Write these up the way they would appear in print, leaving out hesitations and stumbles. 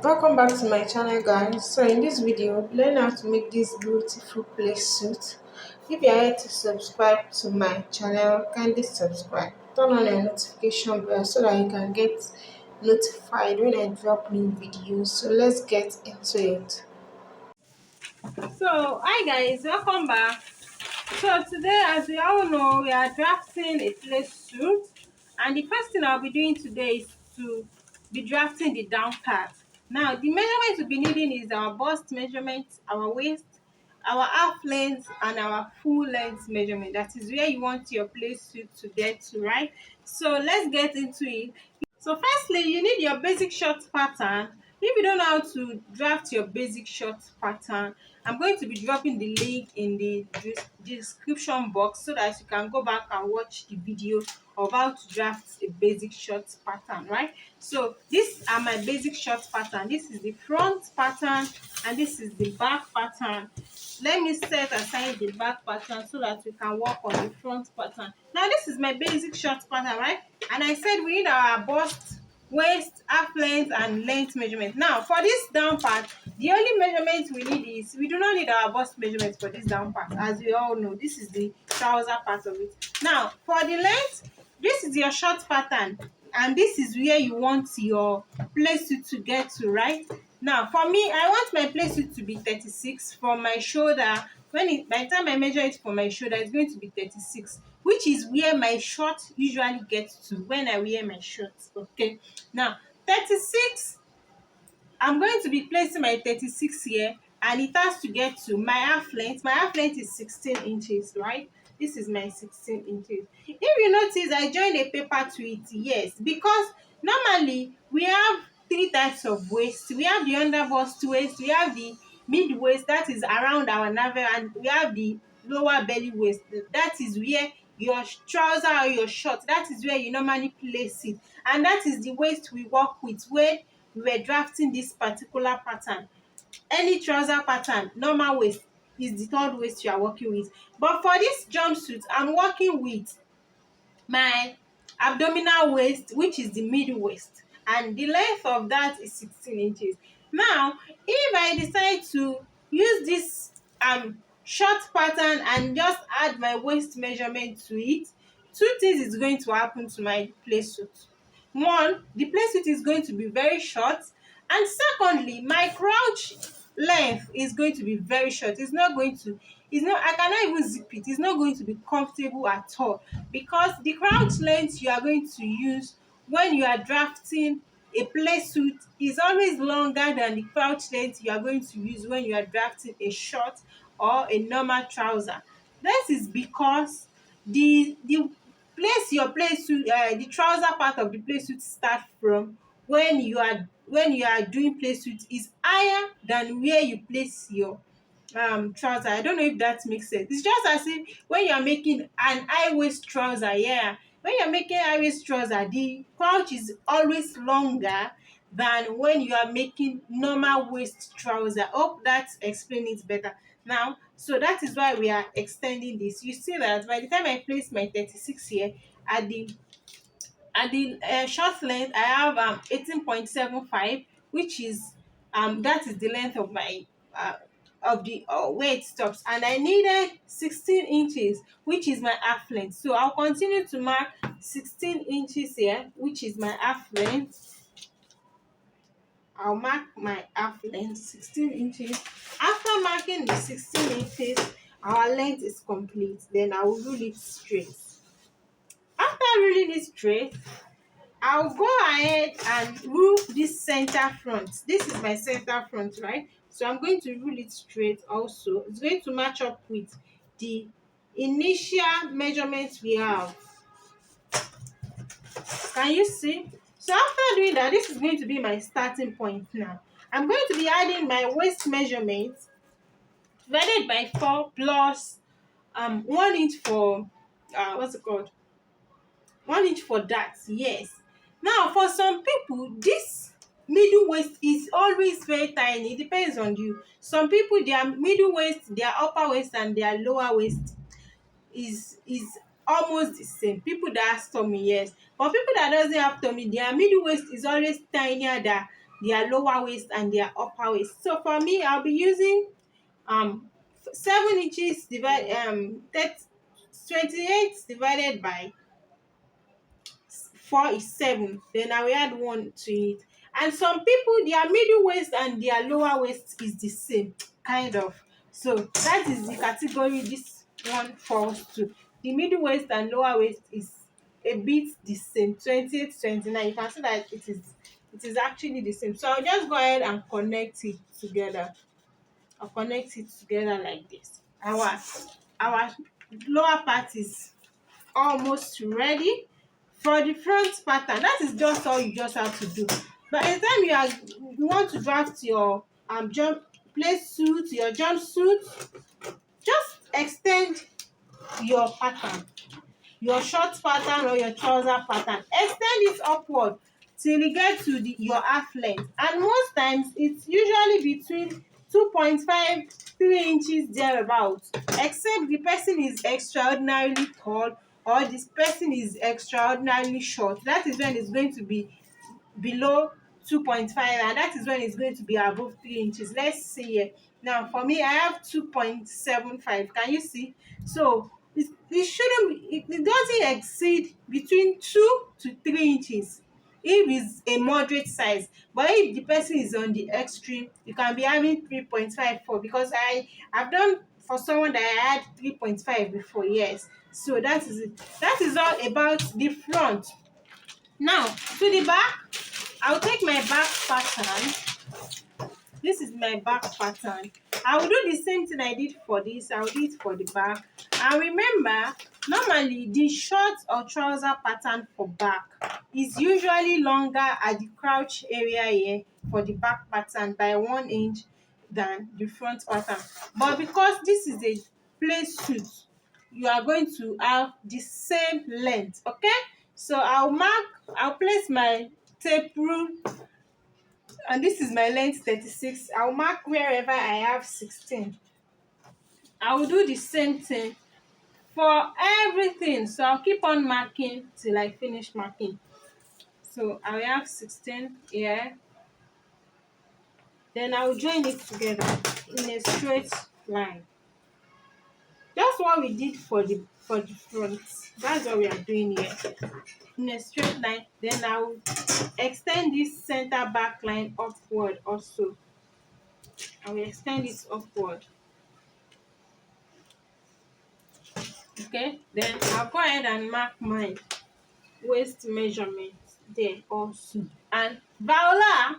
Welcome back to my channel, guys. So in this video, learn how to make this beautiful play suit. If you are yet to subscribe to my channel, kindly subscribe. Turn on your notification bell so that you can get notified when I drop new videos. So let's get into it. So, hi guys, welcome back. So today, as we all know, we are drafting a play suit, and the first thing I'll be doing today is to be drafting the down part. Now, the measurement we'll be needing is our bust measurement, our waist, our half length, and our full length measurement. That is where you want your play suit to get to, right? So let's get into it. So firstly, you need your basic short pattern. If you don't know how to draft your basic short pattern, I'm going to be dropping the link in the description box so that you can go back and watch the video of how to draft a basic short pattern, right? So these are my basic short pattern. This is the front pattern and this is the back pattern. Let me set aside the back pattern so that we can work on the front pattern. Now this is my basic short pattern, right? And I said we need our bust, waist, half length, and length measurement. Now for this down part, the only measurement we need is, we do not need our bust measurement for this down part. As we all know, this is the trouser part of it. Now for the length, this is your short pattern and this is where you want your play suit to get to, right? Now for me, I want my play suit to be 36 from my shoulder. By the time I measure it for my shoulder, it's going to be 36, which is where my short usually gets to when I wear my shorts. Okay, now 36, I'm going to be placing my 36 here, and it has to get to my half length. My half length is 16 inches, right? This is my 16 inches. If you notice, I joined a paper to it, yes, because normally we have three types of waist. We have the under bust waist, we have the mid waist, that is around our navel, and we have the lower belly waist. That is where your trouser or your short, that is where you normally place it, and that is the waist we work with when we were drafting this particular pattern. Any trouser pattern, normal waist is the third waist you are working with, but for this jumpsuit I'm working with my abdominal waist, which is the middle waist, and the length of that is 16 inches. Now if I decide to use this short pattern and just add my waist measurement to it, two things is going to happen to my play suit. One, the play suit is going to be very short, and secondly, my crouch length is going to be very short. I cannot even zip it. It's not going to be comfortable at all, because the crouch length you are going to use when you are drafting a play suit is always longer than the crouch length you are going to use when you are drafting a short or a normal trouser. This is because the place your play suit, the trouser part of the play suit start from when you are doing play suit is higher than where you place your trouser. I don't know if that makes sense. It's just as if when you're making an high waist trouser, yeah, when you're making high waist trouser, the crouch is always longer than when you are making normal waist trouser. Hope that explains it better now. So that is why we are extending this. You see that by the time I place my 36 here, at the short length I have 18.75, which is that is the length of my where it stops, and I needed 16 inches, which is my half length. So I'll continue to mark 16 inches here, which is my half length. I'll mark my half length 16 inches. After marking the 16 inches, our length is complete. Then I will rule it straight. After ruling it straight, I'll go ahead and rule this center front. This is my center front, right? So I'm going to rule it straight also. It's going to match up with the initial measurements we have. Can you see? So after doing that, this is going to be my starting point now. I'm going to be adding my waist measurement divided by 4 plus 1 inch for what's it called? 1 inch for that, yes. Now for some people, this middle waist is always very tiny. It depends on you. Some people, their middle waist, their upper waist, and their lower waist is almost the same. People that have tummy, yes, but people that doesn't have tummy, their middle waist is always tinier their lower waist and their upper waist. So for me, I'll be using 7 inches divided 28 divided by 4 is 7. Then I will add 1 to it. And some people, their middle waist and their lower waist is the same, kind of. So that is the category this one falls to. The middle waist and lower waist is a bit the same, 28, 29. You can see that it is actually the same. So I'll just go ahead and connect it together. I'll connect it together like this. Our lower part is almost ready. For the front pattern, that is just all you just have to do. But anytime you want to draft your jump play suit, your jumpsuit, just extend your pattern, your short pattern or your trouser pattern. Extend it upward till you get to your half length, and most times it's usually between 2.5 3 inches thereabouts, except the person is extraordinarily tall or this person is extraordinarily short. That is when it's going to be below 2.5, and that is when it's going to be above 3 inches. Let's see here. Now for me, I have 2.75. Can you see? So it shouldn't it doesn't exceed between 2 to 3 inches if it's a moderate size. But if the person is on the extreme, you can be having 3.54, because I've done for someone that I had 3.5 before. Yes, so that is it. That is all about the front. Now to the back, I'll take my back pattern. This is my back pattern. I will do the same thing I did for this. I will do it for the back. And remember, normally the short or trouser pattern for back is usually longer at the crouch area here for the back pattern by 1 inch than the front pattern. But because this is a play suit, you are going to have the same length. Okay, so I'll place my tape rule, and this is my length 36. I'll mark wherever I have 16. I will do the same thing for everything, so I'll keep on marking till I finish marking. So I will have 16 here, then I will join it together in a straight line. That's what we did for the front. That's what we are doing here, in a straight line. Then I will extend this center back line upward also. I will extend it upward. Okay, then I'll go ahead and mark my waist measurement there also. And voila,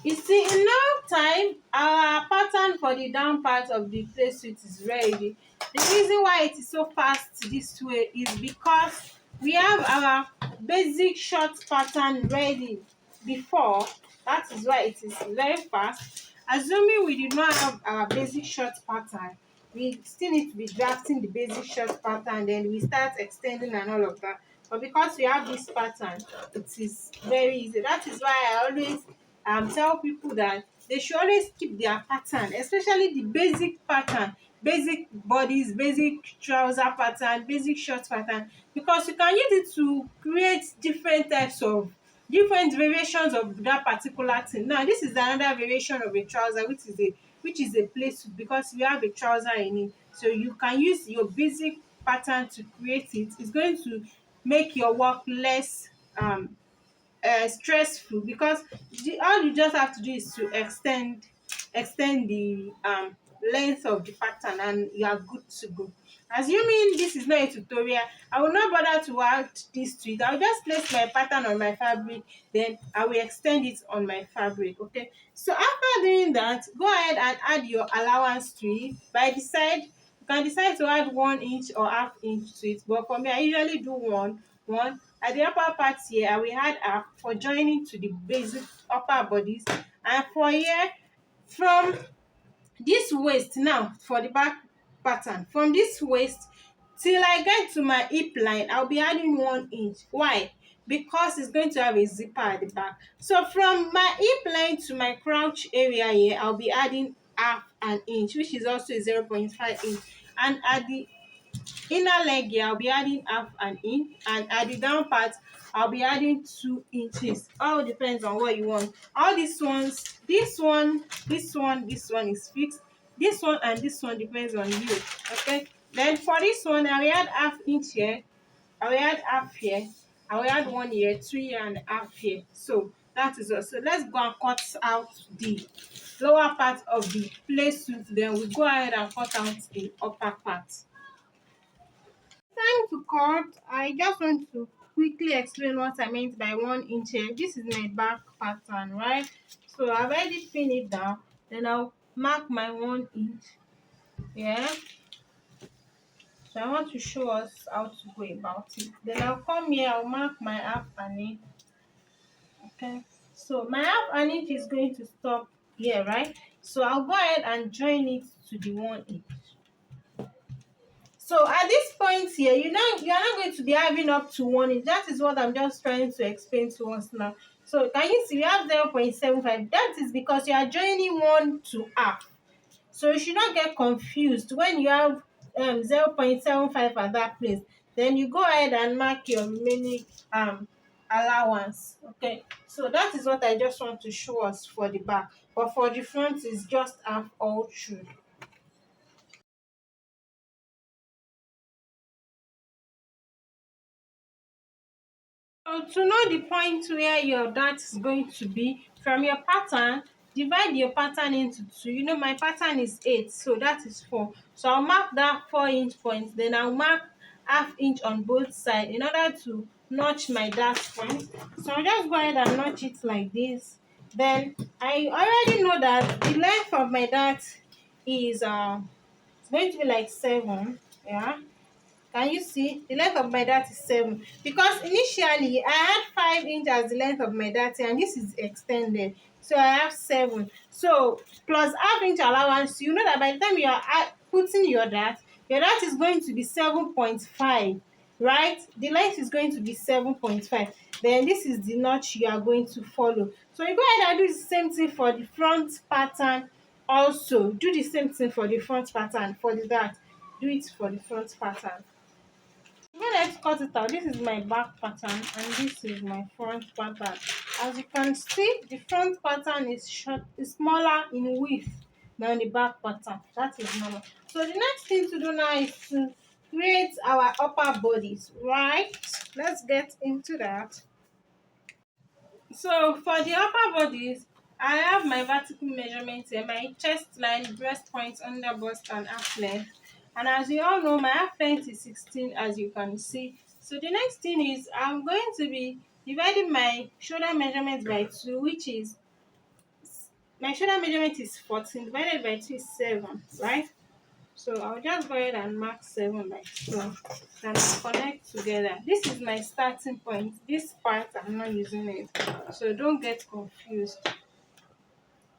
you see, in no time our pattern for the down part of the play suit is ready. The reason why it is so fast this way is because we have our basic short pattern ready before. That is why it is very fast. Assuming we did not have our basic short pattern, we still need to be drafting the basic short pattern, then we start extending and all of that. But because we have this pattern, it is very easy. That is why I always tell people that they should always keep their pattern, especially the basic pattern, basic bodies, basic trouser pattern, basic short pattern, because you can use it to create different variations of that particular thing. Now this is another variation of a trouser, which is a play suit, because we have a trouser in it. So you can use your basic pattern to create it. It's going to make your work less stressful, because all you just have to do is to extend the length of the pattern, and you are good to go. Assuming this is not a tutorial, I will not bother to add this to it. I'll just place my pattern on my fabric, then I will extend it on my fabric. Okay, so after doing that, go ahead and add your allowance to it. By the side, you can decide to add 1 inch or half inch to it, but for me, I usually do one. At the upper part here, I will add half for joining to the basic upper bodies. And for here, from this waist, now for the back pattern, from this waist till I get to my hip line, I'll be adding 1 inch. Why? Because it's going to have a zipper at the back. So from my hip line to my crouch area here, I'll be adding half an inch, which is also a 0.5 inch. And at the inner leg here I'll be adding half an inch, and at the down part I'll be adding 2 inches. All depends on what you want. All these ones, this one is fixed. This one and this one depends on you. Okay, then for this one I will add half inch here, I will add half here, I will add 1 here, 3.5 here. So that is all. So let's go and cut out the lower part of the play suit, then we go ahead and cut out the upper part. Time to cut. I just want to quickly explain what I meant by 1 inch here. This is my back pattern, right? So I've already pinned it down, then I'll mark my 1 inch. Yeah, so I want to show us how to go about it. Then I'll come here, I'll mark my half an inch. Okay, so my half an inch is going to stop here, right? So I'll go ahead and join it to the 1 inch. So at this point here, you're not going to be having up to 1 inch. That is what I'm just trying to explain to us now. So can you see we have 0.75? That is because you are joining one to half. So you should not get confused when you have 0.75 at that place. Then you go ahead and mark your remaining allowance. Okay, so that is what I just want to show us for the back. But for the front is just half all through. So to know the point where your dart is going to be from your pattern, divide your pattern into two. My pattern is 8, so that is 4. So I'll mark that 4 inch point, then I'll mark half inch on both sides in order to notch my dart point. So I'll just go ahead and notch it like this. Then I already know that the length of my dart is it's going to be like 7. Yeah, can you see? The length of my dart is 7 because initially I had 5 inch as the length of my dart and this is extended. So I have 7. So plus half inch allowance, you know that by the time you are putting your dart is going to be 7.5, right? The length is going to be 7.5. Then this is the notch you are going to follow. So you go ahead and do the same thing for the front pattern also. Do the same thing for the front pattern for the dart. Do it for the front pattern. Now let's cut it out. This is my back pattern and this is my front pattern. As you can see, the front pattern is smaller in width than the back pattern. That is normal. So the next thing to do now is to create our upper bodies, right? Let's get into that. So for the upper bodies, I have my vertical measurements here, my chest line, breast point, under bust, and half length. And as you all know, my half length is 16, as you can see. So the next thing is I'm going to be dividing my shoulder measurement by 2, which is my shoulder measurement is 14 divided by 2 is 7, right? So I'll just go ahead and mark 7 by 12 and connect together. This is my starting point. This part I'm not using it, so don't get confused.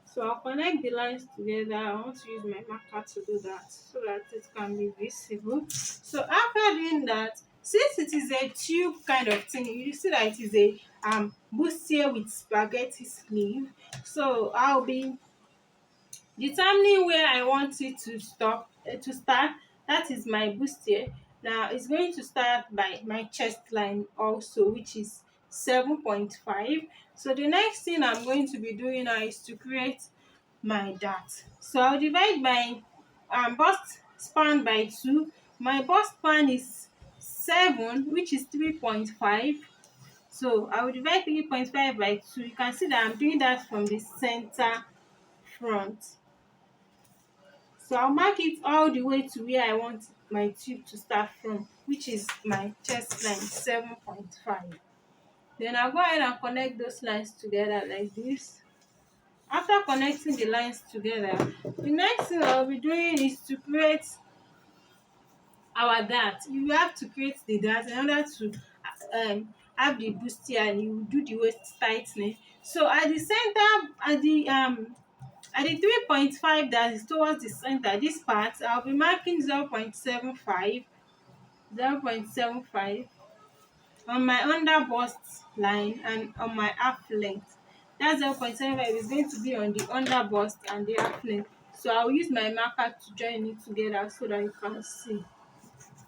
So I'll connect the lines together. I want to use my marker to do that so that it can be visible. So after doing that, since it is a tube kind of thing, you see that it is a bustier with spaghetti sleeve. So I'll be determining where I want it to start. That is my bustier. Now it's going to start by my chest line also, which is 7.5. So the next thing I'm going to be doing now is to create my dart. So I'll divide my bust span by 2. My bust span is 7, which is 3.5. So I will divide 3.5 by 2. You can see that I'm doing that from the center front. So I'll mark it all the way to where I want my tube to start from, which is my chest line 7.5. Then I'll go ahead and connect those lines together like this. After connecting the lines together, the next thing I'll be doing is to create our dart. You have to create the dart in order to have the bustier, and you do the waist tightening. So at the center, at the 3.5 that is towards the center, this part, I'll be marking 0.75, 0.75 on my under bust line and on my half length. That 0.75 is going to be on the under bust and the half length. So I'll use my marker to join it together so that you can see.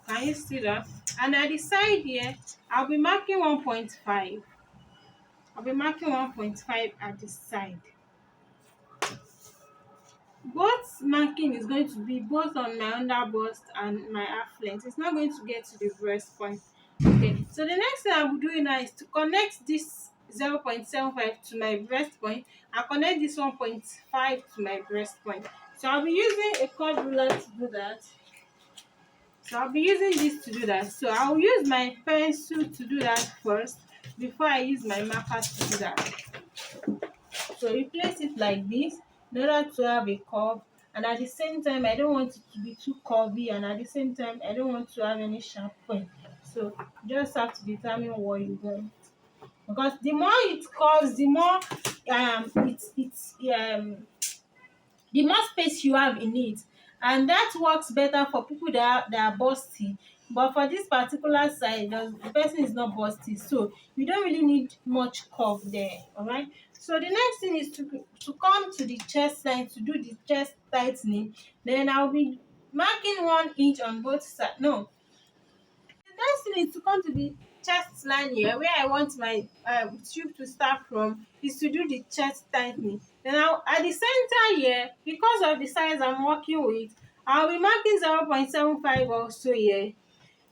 Can you see that? And at the side here, I'll be marking 1.5. I'll be marking 1.5 at the side. Both marking is going to be both on my under bust and my half length. It's not going to get to the breast point. Okay, so the next thing I'll be doing now is to connect this 0.75 to my breast point and connect this 1.5 to my breast point. So I'll be using a curved ruler to do that. So I'll be using this to do that. So I'll use my pencil to do that first before I use my marker to do that. So you place it like this in order to have a curve, and at the same time I don't want it to be too curvy, and at the same time I don't want to have any sharp point. So you just have to determine what you want, because the more it curves, the more the more space you have in it, and that works better for people that are busty. But for this particular side, the person is not busty, so you don't really need much curve there. All right, so the next thing is to come to the chest line to do the chest tightening. Then I'll be marking 1 inch on both sides. No, the next thing is to come to the chest line here, where I want my tube to start from, is to do the chest tightening. Then I'll, at the center here, because of the size I'm working with, I'll be marking 0.75 also here.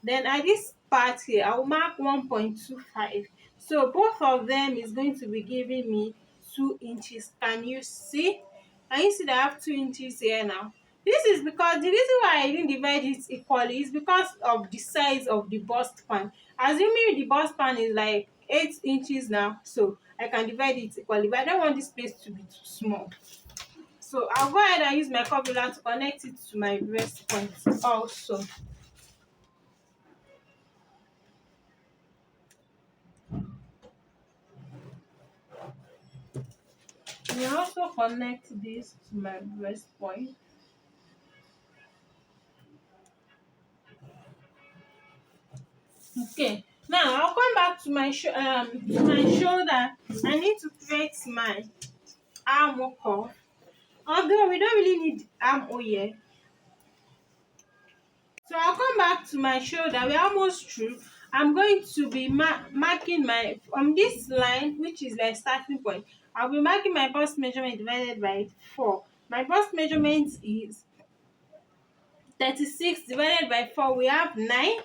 Then at this part here, I will mark 1.25. So both of them is going to be giving me 2 inches. Can you see? Can you see that I have 2 inches here now? This is because the reason why I didn't divide it equally is because of the size of the bust pan. Assuming the bust pan is like 8 inches now, so I can divide it equally, but I don't want this place to be too small. So I'll go ahead and use my curve ruler to connect it to my breast point also. And I also connect this to my breast point. Okay, now I'll come back to my shoulder. I need to create my armhole curve. Although we don't really need armhole here. So I'll come back to my shoulder. We're almost through. I'm going to be marking my from this line, which is my starting point. I'll be marking my bust measurement divided by 4. My bust measurement is 36 divided by 4, we have 9.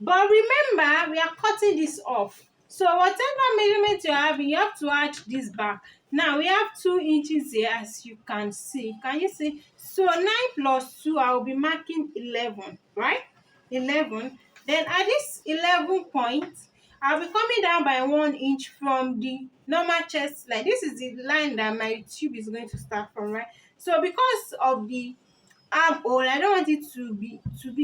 But remember, we are cutting this off. So whatever measurement you're having, you have to add this back. Now we have 2 inches here, as you can see. Can you see? So 9 plus 2, I will be marking 11, right? 11. Then at this 11 point, I'll be coming down by 1 inch from the normal chest line. This is the line that my tube is going to start from, right? So because of the armhole, I don't want it to be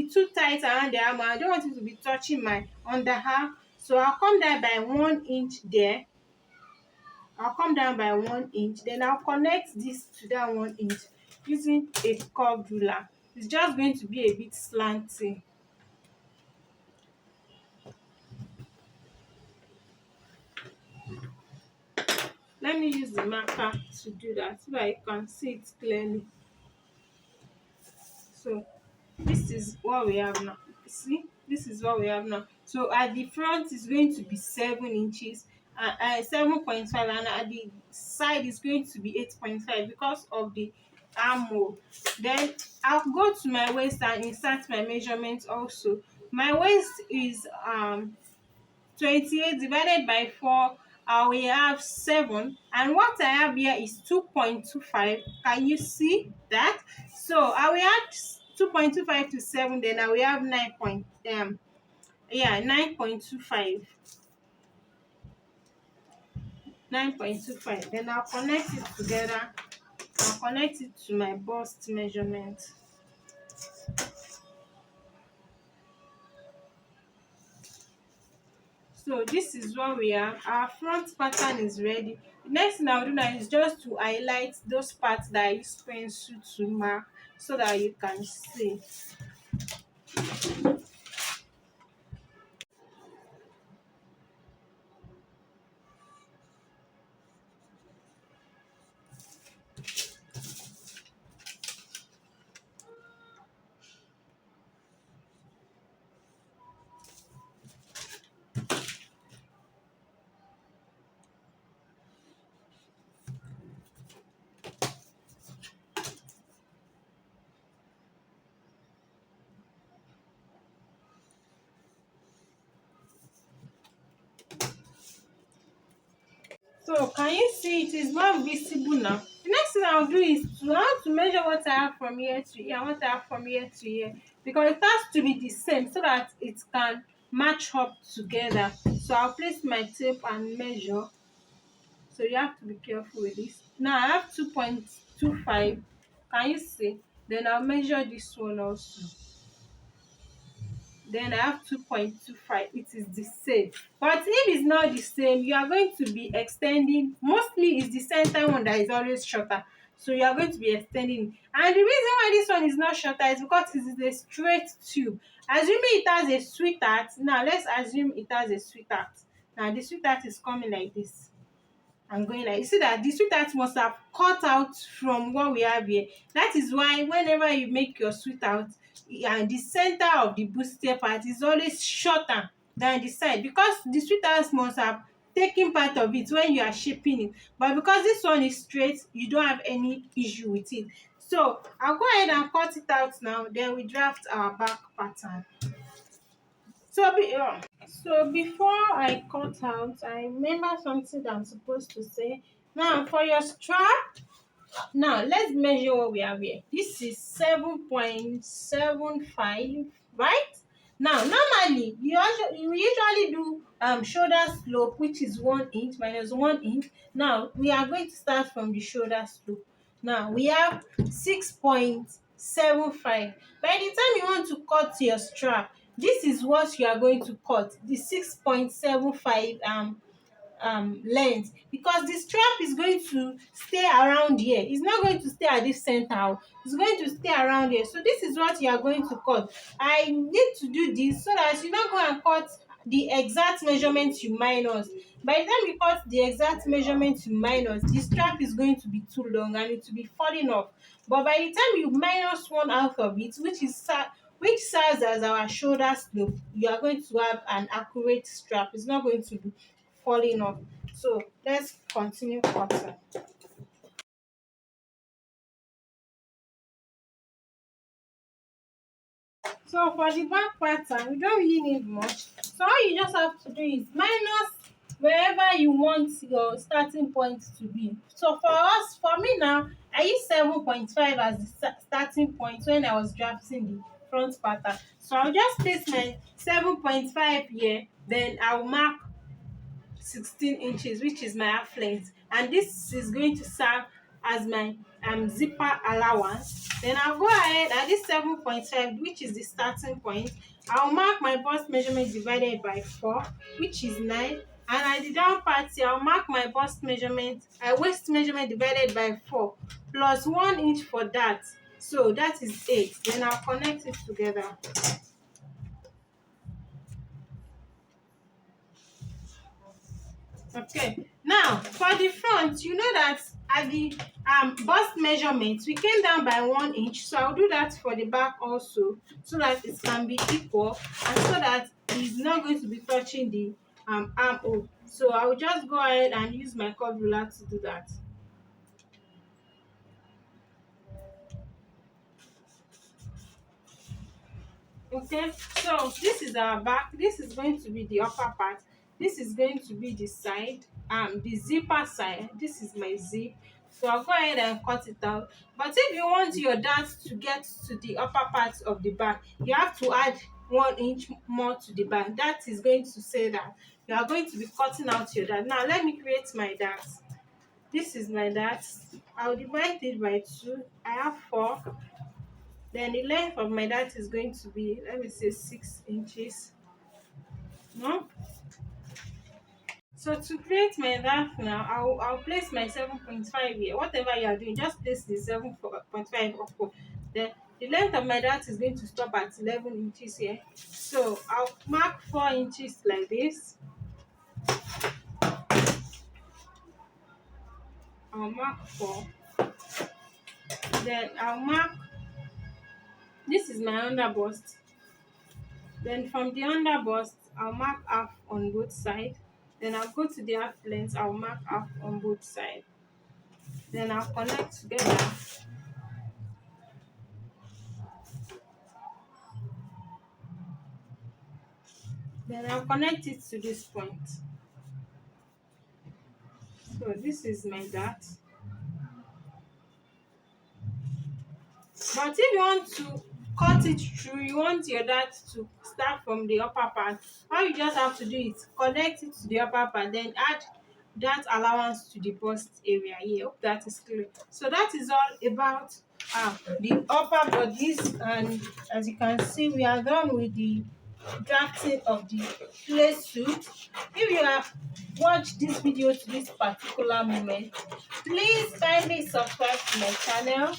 too tight around the armhole. I don't want it to be touching my underarm. So I'll come down by 1 inch there. I'll come down by 1 inch. Then I'll connect this to that 1 inch using a curved ruler. It's just going to be a bit slanty. Let me use the marker to do that so that you can see it clearly. So this is what we have now. See, this is what we have now. So at the front is going to be 7 inches, 7.5, and at the side is going to be 8.5 because of the armhole. Then I'll go to my waist and insert my measurements also. My waist is 28 divided by 4, we have 7, and what I have here is 2.25. Can you see that? So I will add 2.25 to 7, then I will have 9.25. 9.25. Then I'll connect it together. I'll connect it to my bust measurement. So this is what we have. Our front pattern is ready. The next thing I'll do now is just to highlight those parts that I use pencil to mark so that you can see. So can you see it is more visible now? The next thing I'll do is to I want to measure what I have from here to here and what I have from here to here, because it has to be the same so that it can match up together. So I'll place my tape and measure. So you have to be careful with this. Now I have 2.25. Can you see? Then I'll measure this one also. Then I have 2.25. It is the same. But if it's not the same, you are going to be extending. Mostly it's the center one that is always shorter. So you are going to be extending. And the reason why this one is not shorter is because it is a straight tube. Assuming it has a sweetheart. Now let's assume it has a sweetheart. Now the sweetheart is coming like this. I'm going like, you see that the sweetheart must have cut out from what we have here. That is why whenever you make your sweetheart, and the center of the bustier part is always shorter than the side, because the sweetheart must have taken part of it when you are shaping it. But because this one is straight, you don't have any issue with it. So I'll go ahead and cut it out now, then we draft our back pattern. So before I cut out, I remember something that I'm supposed to say. Now for your strap, now let's measure what we have here. This is 7.75, right? Now normally you usually do shoulder slope, which is 1 inch minus 1 inch. Now we are going to start from the shoulder slope. Now we have 6.75. By the time you want to cut your strap, this is what you are going to cut, the 6.75 length, because the strap is going to stay around here. It's not going to stay at this center. It's going to stay around here. So this is what you are going to cut. I need to do this so that you don't go and cut the exact measurement you minus. By the time you cut the exact measurement you minus, the strap is going to be too long and it will be falling off. But by the time you minus one out of it, which serves as our shoulder slope, you are going to have an accurate strap. It's not going to be falling off. So let's continue cutting. So for the back pattern, we don't really need much. So all you just have to do is minus wherever you want your starting point to be. So for me now, I use 7.5 as the starting point when I was drafting the front pattern. So I'll just place my 7.5 here, then I'll mark 16 inches, which is my half length, and this is going to serve as my zipper allowance. Then I'll go ahead at this 7.5, which is the starting point. I'll mark my bust measurement divided by 4, which is 9, and at the down part here, I'll mark my bust measurement waist measurement divided by 4 plus 1 inch for that, so that is 8. Then I'll connect it together. Okay, now for the front, you know that at the bust measurement we came down by 1 inch, so I'll do that for the back also, so that it can be equal and so that it's not going to be touching the armhole. So I'll just go ahead and use my curve ruler to do that. Okay, so this is our back, this is going to be the upper part, this is going to be the side, the zipper side. This is my zip, so I'll go ahead and cut it out. But if you want your dart to get to the upper part of the back, you have to add 1 inch more to the back. That is going to say that you are going to be cutting out your dart. Now let me create my dart. This is my dart. I'll divide it by 2. I have 4. Then the length of my dart is going to be, let me say, 6 inches. No? So to create my dart now, I'll place my 7.5 here. Whatever you are doing, just place the 7.5 upward. Then the length of my dart is going to stop at 11 inches here. So I'll mark 4 inches like this. I'll mark 4. Then I'll mark, this is my under bust. Then from the under bust, I'll mark half on both sides. Then I'll go to the half length, I'll mark half on both sides. Then I'll connect together. Then I'll connect it to this point. So this is my dart. But if you want to cut it through, you want your dart to start from the upper part, all you just have to do is connect it to the upper part, then add that allowance to the bust area here. Hope that is clear. So that is all about the upper bodies, and as you can see, we are done with the drafting of the play suit. If you have watched this video to this particular moment, please kindly subscribe to my channel,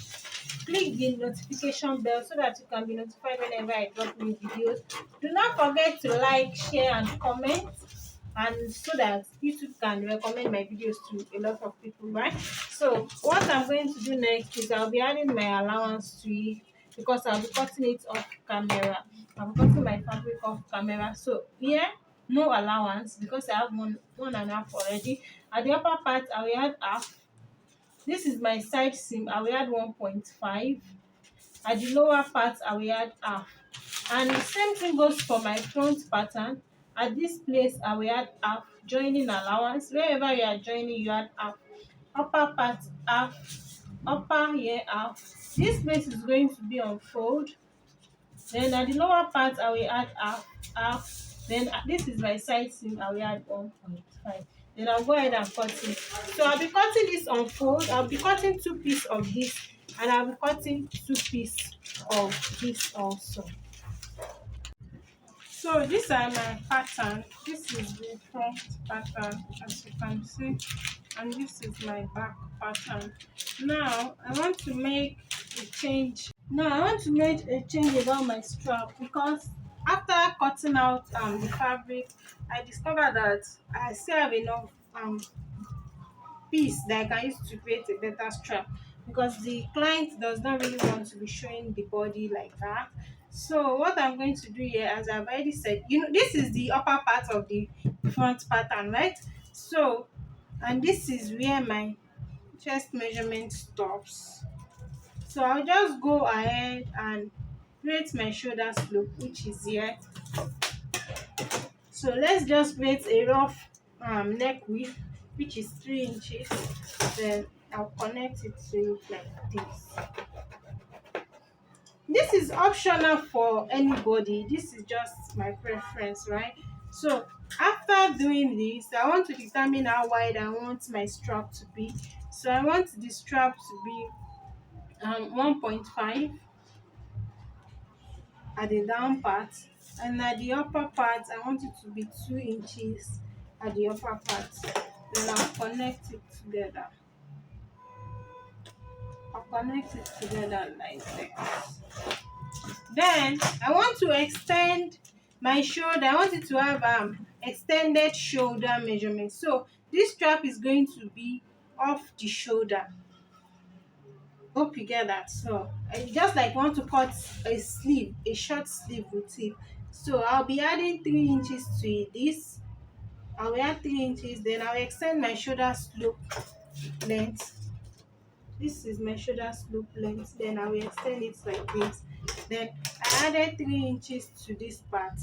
click the notification bell so that you can be notified whenever I drop new videos. Do not forget to like, share and comment, and so that YouTube can recommend my videos to a lot of people, right? So what I'm going to do next is I'll be adding my allowance to it, because I'll be cutting it off camera. I'm cutting my fabric off camera. So here, no allowance because I have one and a half already. At the upper part, I will add half. This is my side seam. I will add 1.5. At the lower part, I will add half. And the same thing goes for my front pattern. At this place, I will add half, joining allowance. Wherever you are joining, you add half. Upper part, half. Upper here, half. This place is going to be on fold. Then at the lower part, I will add half, half. Then this is my side seam, I will add 1.5. Then I'll go ahead and cut it. So I'll be cutting this on fold. I'll be cutting 2 pieces of this, and I'll be cutting 2 pieces of this also. So these are my pattern. This is the front pattern, as you can see, and this is my back pattern. Now I want to make a change. About my strap, because after cutting out the fabric, I discovered that I still have enough piece that I can use to create a better strap, because the client does not really want to be showing the body like that. So what I'm going to do here, as I've already said, this is the upper part of the front pattern, right? So, and this is where my chest measurement stops. So I'll just go ahead and create my shoulder slope, which is here. So let's just create a rough neck width, which is 3 inches. Then I'll connect it to it like this. This is optional for anybody. This is just my preference, right? So after doing this, I want to determine how wide I want my strap to be. So I want the strap to be 1.5 at the down part, and at the upper part I want it to be 2 inches at the upper part. Then I'll connect it together like this. Then I want to extend my shoulder. I want it to have extended shoulder measurement. So this strap is going to be off the shoulder. Hope you get that. So I just like want to cut a sleeve, a short sleeve with it. So I'll be adding 3 inches to this. I will add 3 inches. Then I'll extend my shoulder slope length. This is my shoulder slope length. Then I will extend it like this. Then I added 3 inches to this part.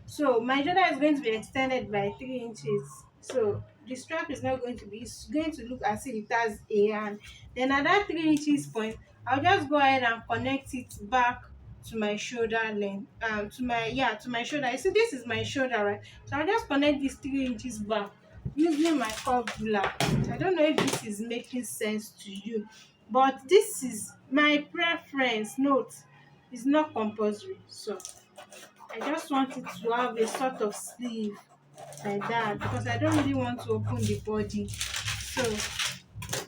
So my shoulder is going to be extended by 3 inches. So the strap is not going to be, it's going to look as if it has a hand. Then at that 3 inches point, I'll just go ahead and connect it back to my shoulder length. To my shoulder. You see, this is my shoulder, right? So I'll just connect this 3 inches back using my curved ruler. I don't know if this is making sense to you, but this is my preference. Note, it's not compulsory. So I just want it to have a sort of sleeve like that, because I don't really want to open the body. So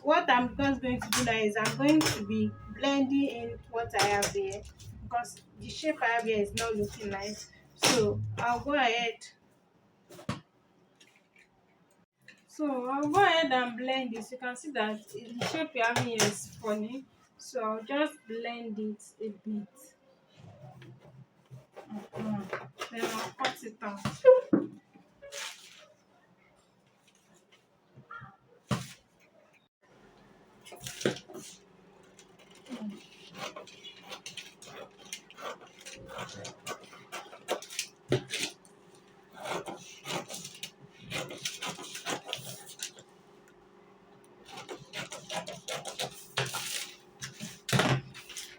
what I'm just going to do now is I'm going to be blending in what I have here, because the shape I have here is not looking nice. So I'll go ahead. And blend this. You can see that the shape you have here is funny. So I'll just blend it a bit. Then I'll cut it out.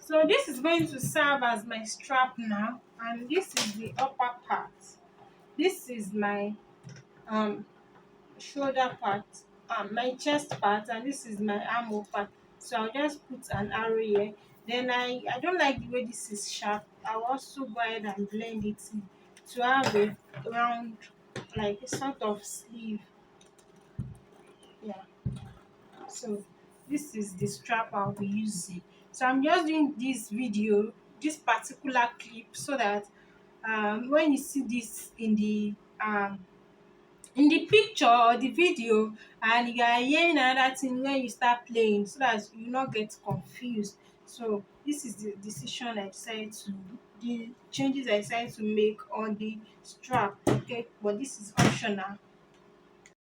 So this is going to serve as my strap now, and this is the upper part. This is my um shoulder part, my chest part, and this is my armhole part. So I'll just put an arrow here. Then I don't like the way this is sharp. I'll also go ahead and blend it in to have a round, like a sort of sleeve. Yeah. So this is the strap I'll be using. So I'm just doing this video, this particular clip, so that when you see this in the picture or the video, and you are hearing another thing when you start playing, so that you not get confused. So this is the decision I decided to, the changes I decided to make on the strap. Okay, but this is optional.